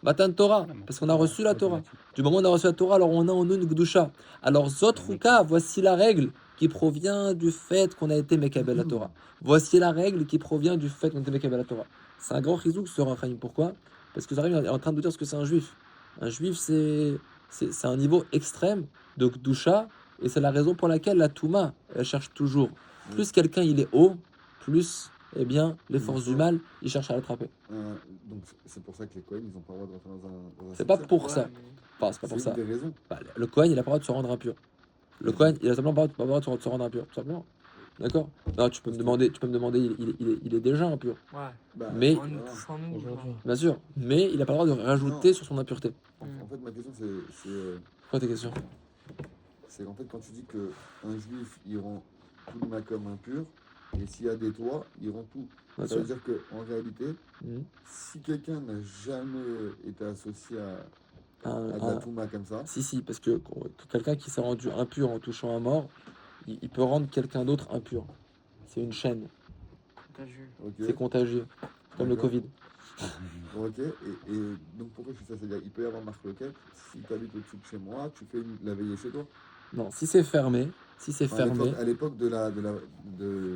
Matan Torah, parce qu'on a reçu la Torah. Du moment où on a reçu la Torah, alors on a en nous une Gdusha. Alors Zot Chuka, voici la règle qui provient du fait qu'on a été Mekabel la Torah. Voici la règle qui provient du fait qu'on a été Mekabel la Torah. C'est un grand chizouk ce Rachaim. Pourquoi? Parce que Rachaim est en train de nous dire ce que c'est un juif. Un juif, c'est un niveau extrême de Gdusha, et c'est la raison pour laquelle la Touma, elle cherche toujours. Plus quelqu'un il est haut, plus les forces du mal, ils cherchent à l'attraper. Donc c'est pour ça que les Kohen, ils n'ont pas le droit de rentrer dans un C'est pas cimetière. pour ça. Enfin, c'est pas pour C'est ça. une des raisons. Le Kohen, il a pas le droit de se rendre impur. Le Kohen, il a simplement pas le droit de se rendre impur, tout simplement. D'accord? Non, tu peux me demander, il est déjà impur. Ouais. Mais, En nous touchant nous. Aujourd'hui. bien sûr, mais il a pas le droit de rajouter sur son impureté. En fait, ma question, c'est Quoi tes questions? c'est en fait quand tu dis qu'un juif, il rend tout le comme impur, et s'il y a des toits, il rend tout. Bien Ça sûr. veut dire qu'en réalité, Mhm. si quelqu'un n'a jamais été associé à de la Un- Touma comme ça, Si, parce que quelqu'un qui s'est rendu impur en touchant un mort, il peut rendre quelqu'un d'autre impur. C'est une chaîne, Contagieux. ok, c'est contagieux, comme le D'accord. Covid. ok, et donc pourquoi je fais ça? C'est-à-dire, il peut y avoir marque locale, si tu habites au-dessus de chez moi, tu fais la veillée chez toi. Non, si c'est fermé, À l'époque de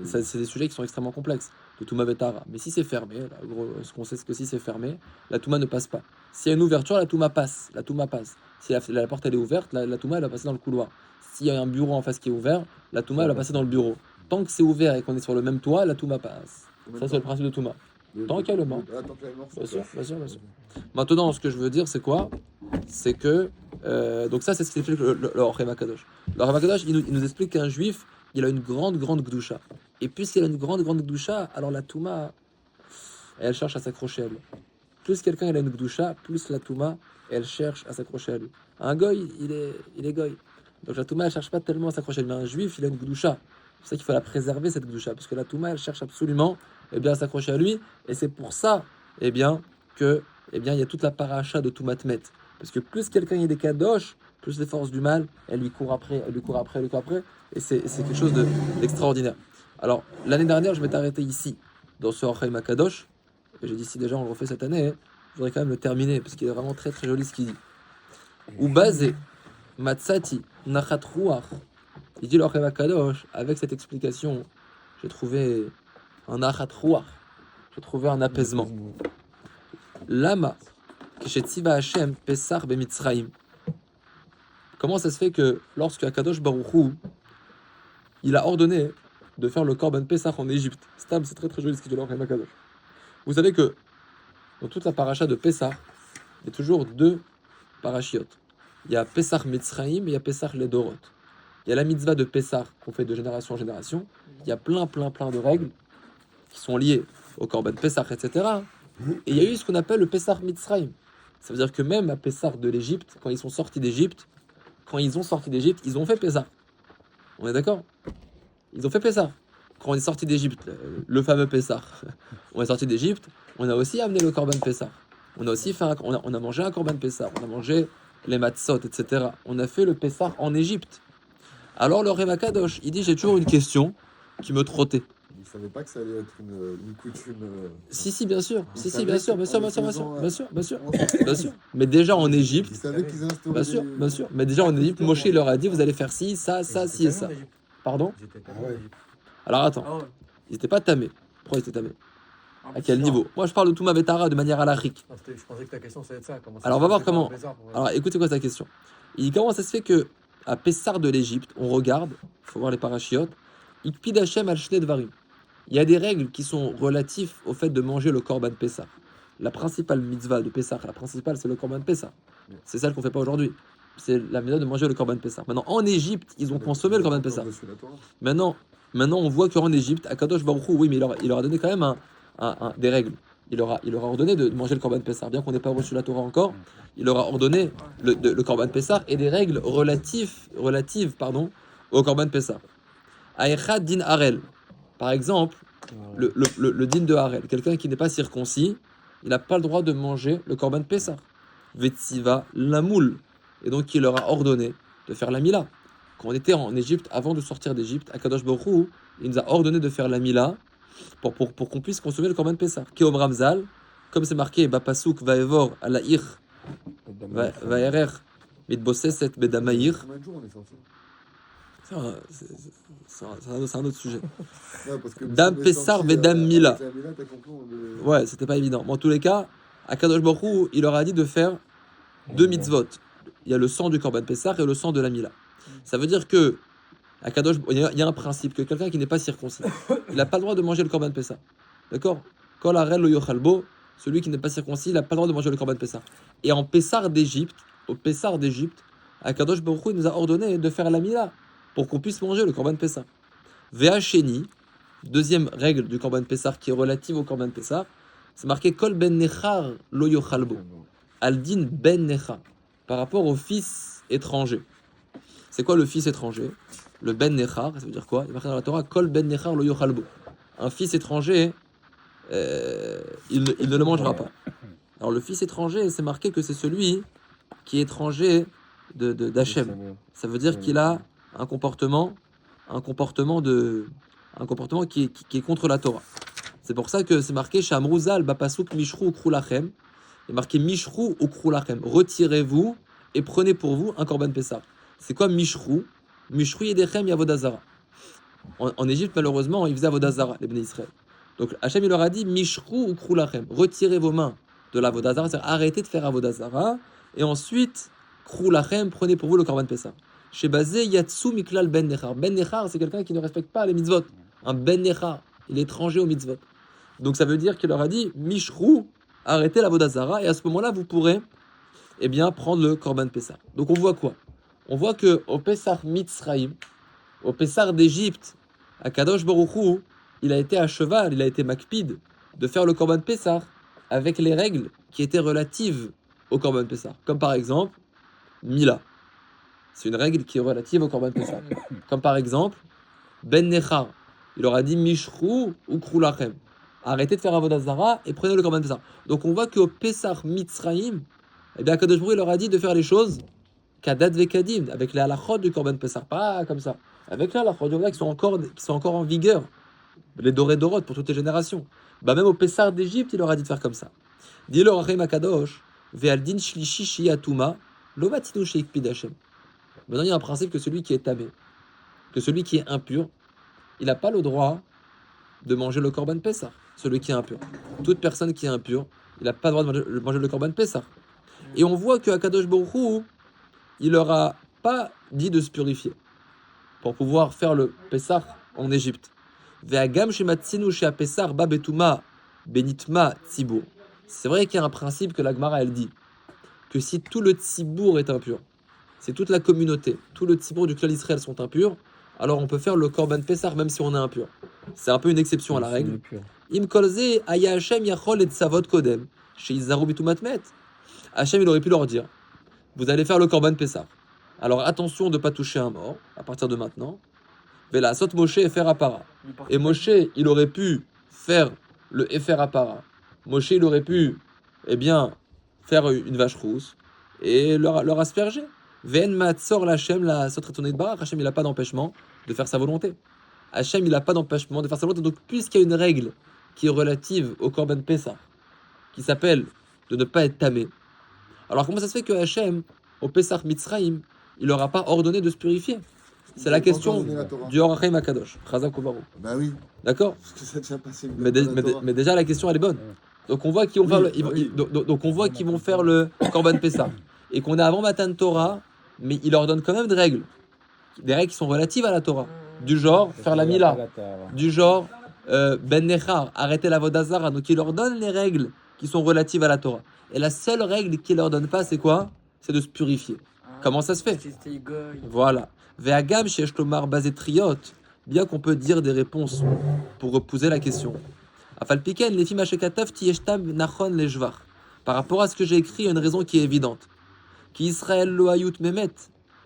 c'est des sujets qui sont extrêmement complexes, de Touma Betara. Mais si c'est fermé, là, gros, ce qu'on sait, c'est que si c'est fermé, la Touma ne passe pas. S'il y a une ouverture, la Touma passe. Si la porte elle est ouverte, la Touma elle va passer dans le couloir. S'il y a un bureau en face qui est ouvert, la Touma elle va passer dans le bureau. Tant que c'est ouvert et qu'on est sur le même toit, la Touma passe. Ça, c'est le principe de Touma. Tant qu'elle est morte. Ah, tant qu'elle est morte, Bien ça sûr, passe. bien sûr, bien sûr. Maintenant, ce que je veux dire, c'est quoi? C'est que. Donc, ça, c'est ce qu'explique le Orem Akadosh. Le Orem Akadosh, il nous explique qu'un juif, il a une grande Gdusha. Et puisqu'il a une grande Gdusha, alors la Touma, elle cherche à s'accrocher à lui. Plus quelqu'un il a une Gdusha, plus la Touma, elle cherche à s'accrocher à lui. Un goy, il est goy. Donc la Touma, elle cherche pas tellement à s'accrocher à lui. Mais un juif, il a une Gdusha. C'est pour ça qu'il faut la préserver, cette Gdusha. Parce que la Touma, elle cherche absolument à s'accrocher à lui. Et c'est pour ça que il y a toute la paracha de Toumatmet. Parce que plus quelqu'un il est kadosh, plus les forces du mal, elles lui courent après. Et c'est quelque chose d'extraordinaire. Alors, l'année dernière, je m'étais arrêté ici, dans ce Orem Akadosh. Et j'ai dit, si déjà on le refait cette année, je voudrais quand même le terminer, parce qu'il est vraiment très très joli ce qu'il dit. Ou basé, Matsati, Nachat Ruach. Il dit l'Orem Akadosh, avec cette explication, j'ai trouvé un Nachat Ruach, j'ai trouvé un apaisement. Lama, Keshetziva Hashem, Pesach Bemitzraim. Comment ça se fait que lorsque Akadosh Baruch Hu, il a ordonné de faire le Korban Pesach en Égypte? Stam, c'est très très joli ce qu'il dit l'Orem Akadosh. Vous savez que dans toute la paracha de Pessah, il y a toujours deux parachiotes. Il y a Pessah Mitzraïm et il y a Pessah Ledorot. Il y a la mitzvah de Pessah qu'on fait de génération en génération. Il y a plein de règles qui sont liées au Korban Pessah, etc. Et il y a eu ce qu'on appelle le Pessah Mitzraïm. Ça veut dire que même à Pessah de l'Égypte, quand ils ont sorti d'Égypte, ils ont fait Pessah. On est d'accord? Ils ont fait Pessah. Quand on est sorti d'Égypte, le fameux Pessah, on est sorti d'Égypte, on a aussi amené le Korban Pessah. On a aussi fait on a mangé un Korban Pessah, on a mangé les matzot, etc. On a fait le Pessah en Égypte. Alors le Orem Akadosh, il dit, j'ai toujours une question qui me trottait. Il ne savait pas que ça allait être une coutume. Si, bien sûr. Il Si, bien sûr. savait Bien sûr. Mais déjà en Égypte, Il savait qu'ils instauraient. bien sûr. Mais déjà en Égypte, Moshe il leur a dit, vous allez faire ci, ça, ci et ça. Pardon? Alors attends, Ah ouais. ils n'étaient pas tamés. Pourquoi ils étaient tamés? Ah, À quel niveau? Moi je parle de Touma Betara de manière halachique. Je pensais que ta question, ça va être ça. Alors, on va voir comment. Alors écoutez quoi ta question. Il dit, comment ça se fait que à Pessar de l'Égypte, on regarde, il faut voir les parachiotes, Ikpid Hashem al Shnei Dvarim. Il y a des règles qui sont relatives au fait de manger le Korban Pessah. La principale mitzvah de Pessah, la principale c'est le Korban Pessah. C'est celle qu'on fait pas aujourd'hui. C'est la mitzvah de manger le Korban Pessah. Maintenant en Égypte, ils ont consommé le Korban Pessah. Maintenant on voit qu'en Égypte, Akadosh Baruch Hu, oui, mais il leur a donné quand même des règles. Il leur a ordonné de manger le Korban Pessah. Bien qu'on n'ait pas reçu la Torah encore, il leur a ordonné le Korban Pessah et des règles relatives au Korban Pessah. Aechad din Harel. Par exemple, le din de Harel. Quelqu'un qui n'est pas circoncis, il n'a pas le droit de manger le Korban Pessah. Vetsiva lamoul. Et donc il leur a ordonné de faire la Mila. Quand on était en Égypte, avant de sortir d'Égypte, Akadosh Baruch Hu, il nous a ordonné de faire la Mila pour qu'on puisse consommer le Korban Pessah. Keom Ramzal, comme c'est marqué, Bapasuk vaevor alaïr vaerer mitboseset bedamaïr. Combien de jours on est sorti? C'est un autre sujet. Non, parce que Dam si on est Pessar sorti, Vedam Mila. avec la Mila, t'as compris, on est- Ouais, c'était pas évident. Mais en tous les cas, Akadosh Baruch Hu, il leur a dit de faire deux mitzvot. Il y a le sang du Korban Pessah et le sang de la Mila. Ça veut dire que il y a un principe que quelqu'un qui n'est pas circoncis, il n'a pas le droit de manger le Korban Pessah. D'accord? Kol harel lo yochalbo, celui qui n'est pas circoncis, il n'a pas le droit de manger le Korban Pessah. Et en Pessar d'Égypte, au Pessar d'Égypte, Akadosh Baruch Hu, il nous a ordonné de faire la Mila pour qu'on puisse manger le Korban Pessah. Ve'acheni, deuxième règle du Korban Pessah qui est relative au Korban Pessah, c'est marqué Kol ben nechar lo yochalbo, aldin ben nechar, par rapport au fils étranger. C'est quoi le fils étranger? Le ben nechar, ça veut dire quoi? Il est marqué dans la Torah Kol ben nechar lo yochalbo. Un fils étranger, il ne le mangera pas. Alors le fils étranger, c'est marqué que c'est celui qui est étranger d'Hachem. Ça veut dire qu'il a un comportement qui est contre la Torah. C'est pour ça que c'est marqué Shamruzal Bapasuk Mishrou ou Krulachem. Il est marqué Mishrou ou Krulachem. Retirez-vous et prenez pour vous un Korban Pessah. C'est quoi Mishrou? Mishrou Yedechem Yavodazara. En Égypte, malheureusement, ils faisaient Avodazara, les Bnei Israël. Donc Hachem il leur a dit Mishrou ou Krulachem. Retirez vos mains de l'Avodazara, c'est-à-dire arrêtez de faire Avodazara. Et ensuite, Krulachem, prenez pour vous le Korban Pessah. Chez Bazé, Yatsu Miklal Ben Nechar. Ben Nechar, c'est quelqu'un qui ne respecte pas les mitzvot. Un Ben Nechar, il est étranger aux mitzvot. Donc ça veut dire qu'il leur a dit Mishrou, arrêtez la Vodazara, et à ce moment-là, vous pourrez eh bien, prendre le Korban Pessah. Donc on voit quoi? On voit qu'au Pessah Mitzraïm, au Pessah d'Égypte, à Kadosh Baruch Hu, il a été à cheval, il a été makpid de faire le Korban Pessah avec les règles qui étaient relatives au Korban Pessah. Comme par exemple, Mila. C'est une règle qui est relative au Korban Pessah. Comme par exemple, Ben Nechar. Il aura dit Mishrou ou Krulachem. Arrêtez de faire Avodah Zara et prenez le Korban Pessah. Donc on voit qu'au Pessah Mitzraïm, eh bien, Kadosh Baruch Hu, il leur a dit de faire les choses Kadat Vekadim, avec les halachot du Korban Pessah. Pas comme ça. Avec les halachot qui sont encore en vigueur. Les dorés dorot pour toutes les générations. Bah, même au Pessah d'Égypte, il leur a dit de faire comme ça. Dis-le Rachem Akadosh, Ve'aldin Shlishi Shiatuma, Lomatinu Sheikh Pidachem. Maintenant, il y a un principe que celui qui est tamé, que celui qui est impur, il n'a pas le droit de manger le Korban Pessah. Celui qui est impur. Toute personne qui est impure, il n'a pas le droit de manger le Korban Pessah. Et on voit que Akadosh Baruch Hu, il leur a pas dit de se purifier pour pouvoir faire le Pessah en Égypte. Ve'agam shematzinu shea Pessah ba betuma benitma tzibur. C'est vrai qu'il y a un principe que la Gemara elle dit que si tout le tzibur est impur, si toute la communauté, tout le tzibur du clan d'Israël sont impurs, alors on peut faire le Korban Pessah même si on est impur. C'est un peu une exception à la règle. Im kolze aya Hashem yachol et savot kodem sheizaru bitumat met. Hashem il aurait pu leur dire vous allez faire le Korban Pessah. Alors attention de ne pas toucher un mort à partir de maintenant. Vela sot Moshe et faire apara. Et Moshe, il aurait pu faire le Efer apara. Moshe, il aurait pu, eh bien, faire une vache rousse et leur asperger. Ven matzor l'Hachem, la sot retournée de barach. Hachem, il n'a pas d'empêchement de faire sa volonté. Hachem, il n'a pas d'empêchement de faire sa volonté. Donc, puisqu'il y a une règle qui est relative au Korban Pessah, qui s'appelle de ne pas être tamé, alors comment ça se fait que Hachem, au Pessah Mitzraïm, il leur a pas ordonné de se purifier? C'est la question du Orachem Akadosh. Chazak Obaru. Ben oui, D'accord? parce que ça tient pas assez. Mais déjà la question elle est bonne. Donc on voit qu'ils vont faire donc on voit qu'ils vont faire le Korban Pessah et qu'on est avant Matan Torah, mais il leur donne quand même des règles qui sont relatives à la Torah, du genre faire la Mila, du genre Ben Nechar, arrêter la Vodazara. Donc il leur donne les règles qui sont relatives à la Torah. Et la seule règle qu'il leur donne pas, c'est quoi? C'est de se purifier. Comment ça se fait? Voilà. Ve'agam sheyesh lomar basé triot, bien qu'on peut dire des réponses pour reposer la question. Afal piken lefi mashekatav tiyeshtam nachon lejvar. Par rapport à ce que j'ai écrit, il y a une raison qui est évidente. Qui Israël lo hayut memet,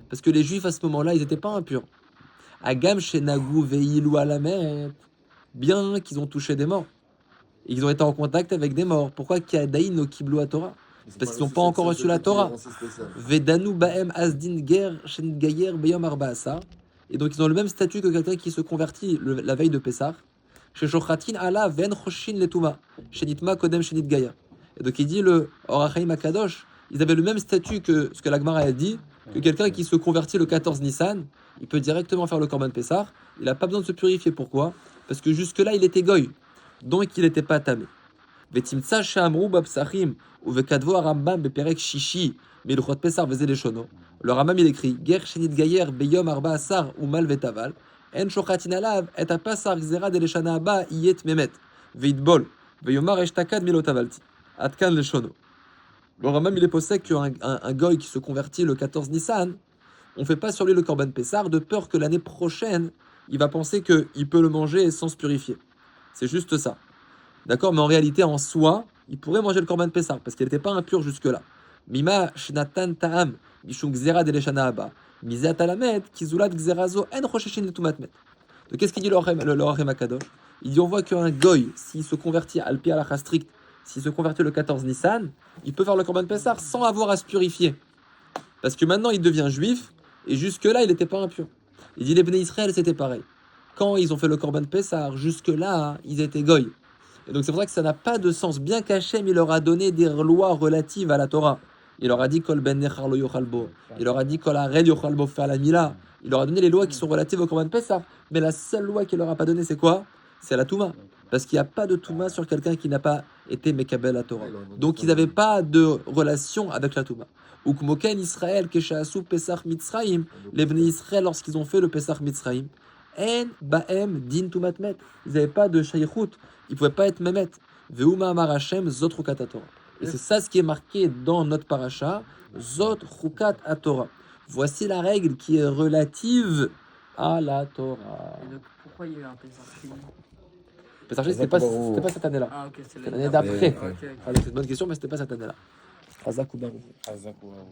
parce que les Juifs à ce moment-là, ils n'étaient pas impurs. Agam shenagu veilu alamet, bien qu'ils ont touché des morts. Ils ont été en contact avec des morts. Pourquoi Kadaïn no kiblu à Torah? Parce qu'ils n'ont pas encore reçu la Torah. Vedanu baem asdin ger shen gayer beyom arbaasa. Et donc ils ont le même statut que quelqu'un qui se convertit la veille de Pessah. Chez Shochatin ala ven choshin letuma shenitma kodem shenit gaya. Et donc il dit le Orachaim Akadosh, ils avaient le même statut que ce que la Gemara a dit, que quelqu'un qui se convertit le 14 Nissan, il peut directement faire le Korban Pessah. Il n'a pas besoin de se purifier. Pourquoi? Parce que jusque-là il était goy. Donc il n'était pas tamé. Vetimtsa shamru babsachim ou vekadvo arambam beperek shishi milchot pesar vezé les shono. Le Rambam il écrit ger shenit gayer beyom arba asar ou mal vetaval en shochatin alav et apasar gzera de leshana haba iyet memet veitbol veyomar eshtakad milotavalti atkan les shono. Le Rambam il est possède qu'un goy qui se convertit le 14 Nissan, on fait pas sur lui le Korban Pessar de peur que l'année prochaine il va penser qu'il peut le manger sans se purifier. C'est juste ça. D'accord? Mais en réalité, en soi, il pourrait manger le Korban Pessah parce qu'il n'était pas impur jusque-là. Mima shnatan ta'am mishum gzera deleshana haba mizat alamet kizulat gzerazo en rosheshin letumatmet. Donc qu'est-ce qu'il dit le Orachem Akadosh? Il dit on voit qu'un goy, s'il se convertit à l'pi halacha strict, s'il se convertit le 14 Nissan, il peut faire le Korban Pessah sans avoir à se purifier. Parce que maintenant, il devient juif et jusque-là, il n'était pas impur. Il dit les Bnei Israël, c'était pareil. Quand ils ont fait le Korban Pessah, jusque-là, ils étaient goy. Et donc c'est pour ça que ça n'a pas de sens. Bien qu'Hachem, il leur a donné des lois relatives à la Torah. Il leur a dit Kol ben nechar lo yochalbo. Il leur a dit Kol hared yochalbo faire la mila. Il leur a donné les lois qui sont relatives au Korban Pessah. Mais la seule loi qu'il leur a pas donnée, c'est quoi? C'est la Touma. Parce qu'il n'y a pas de Touma sur quelqu'un qui n'a pas été Mekabel à Torah. Donc ils n'avaient pas de relation avec la Touma. Ou Kmoken Israël, Keshasu Pesach Mitzraim. Les Bnei Israël, lorsqu'ils ont fait le Pesach Mitzraim, En Baem Din Tumatmet. Ils n'avaient pas de Shaykhut. Ils ne pouvaient pas être Memet. Veuma Amar Hashem Zot Rukat Torah. Et c'est ça ce qui est marqué dans notre paracha, Zot Rukat Torah. Voici la règle qui est relative à la Torah. Et donc, pourquoi il y a eu un Pessah fini? Pesach Sheni, c'était pas cette année-là. Ah, ok, c'est C'était l'année d'après. Ok, ok. Ah, donc c'est une bonne question, mais c'était pas cette année-là. Hazak ou Baruch. Hazak ou Baruch.